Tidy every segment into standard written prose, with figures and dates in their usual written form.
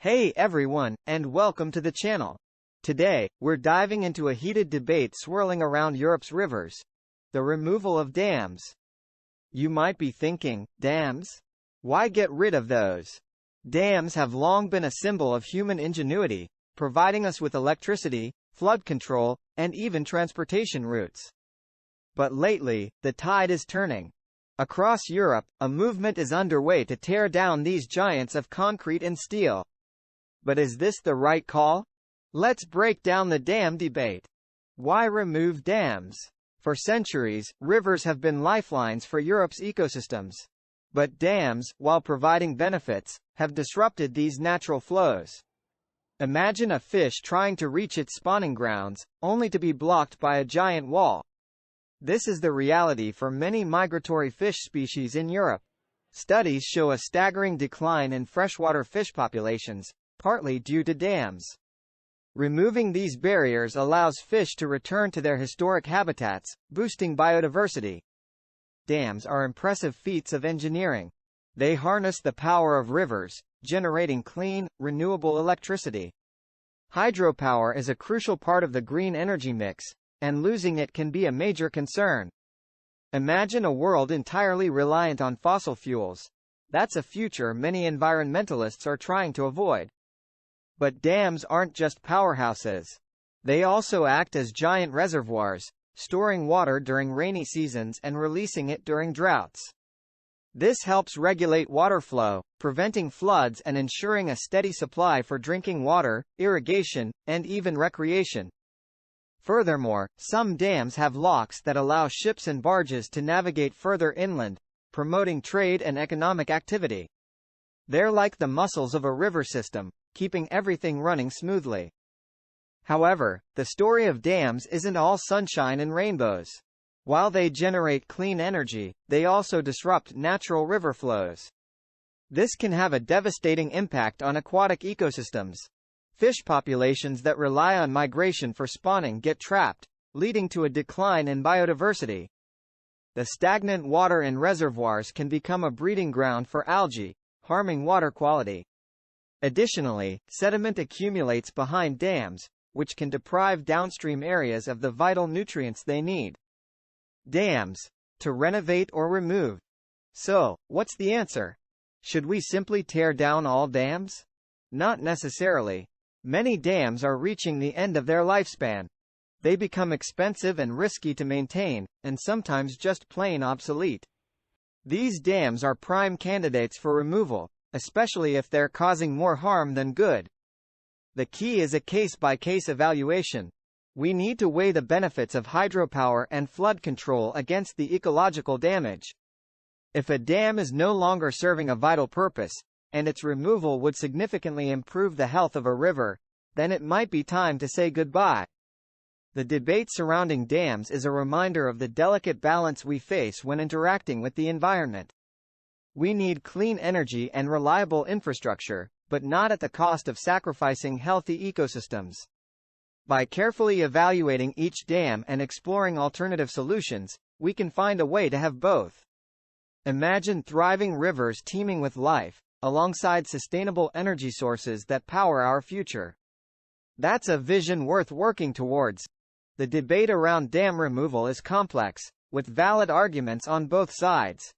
Hey everyone, and welcome to the channel. Today, we're diving into a heated debate swirling around Europe's rivers: the removal of dams. You might be thinking, dams? Why get rid of those? Dams have long been a symbol of human ingenuity, providing us with electricity, flood control, and even transportation routes. But lately, the tide is turning. Across Europe, a movement is underway to tear down these giants of concrete and steel. But is this the right call? Let's break down the dam debate. Why remove dams? For centuries, rivers have been lifelines for Europe's ecosystems. But dams, while providing benefits, have disrupted these natural flows. Imagine a fish trying to reach its spawning grounds, only to be blocked by a giant wall. This is the reality for many migratory fish species in Europe. Studies show a staggering decline in freshwater fish populations, partly due to dams. Removing these barriers allows fish to return to their historic habitats, boosting biodiversity. Dams are impressive feats of engineering. They harness the power of rivers, generating clean, renewable electricity. Hydropower is a crucial part of the green energy mix, and losing it can be a major concern. Imagine a world entirely reliant on fossil fuels. That's a future many environmentalists are trying to avoid. But dams aren't just powerhouses. They also act as giant reservoirs, storing water during rainy seasons and releasing it during droughts. This helps regulate water flow, preventing floods and ensuring a steady supply for drinking water, irrigation, and even recreation. Furthermore, some dams have locks that allow ships and barges to navigate further inland, promoting trade and economic activity. They're like the muscles of a river system, keeping everything running smoothly. However, the story of dams isn't all sunshine and rainbows. While they generate clean energy, they also disrupt natural river flows. This can have a devastating impact on aquatic ecosystems. Fish populations that rely on migration for spawning get trapped, leading to a decline in biodiversity. The stagnant water in reservoirs can become a breeding ground for algae, harming water quality. Additionally, sediment accumulates behind dams, which can deprive downstream areas of the vital nutrients they need. Dams, to renovate or remove. So, what's the answer? Should we simply tear down all dams? Not necessarily. Many dams are reaching the end of their lifespan. They become expensive and risky to maintain, and sometimes just plain obsolete. These dams are prime candidates for removal, especially if they're causing more harm than good. The key is a case-by-case evaluation. We need to weigh the benefits of hydropower and flood control against the ecological damage. If a dam is no longer serving a vital purpose, and its removal would significantly improve the health of a river, then it might be time to say goodbye. The debate surrounding dams is a reminder of the delicate balance we face when interacting with the environment. We need clean energy and reliable infrastructure, but not at the cost of sacrificing healthy ecosystems. By carefully evaluating each dam and exploring alternative solutions, we can find a way to have both. Imagine thriving rivers teeming with life, alongside sustainable energy sources that power our future. That's a vision worth working towards. The debate around dam removal is complex, with valid arguments on both sides.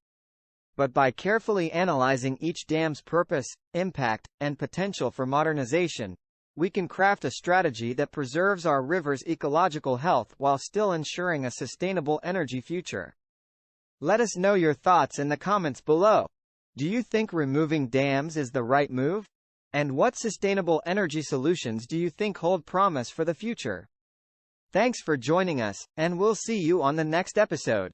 But by carefully analyzing each dam's purpose, impact, and potential for modernization, we can craft a strategy that preserves our rivers' ecological health while still ensuring a sustainable energy future. Let us know your thoughts in the comments below. Do you think removing dams is the right move? And what sustainable energy solutions do you think hold promise for the future? Thanks for joining us, and we'll see you on the next episode.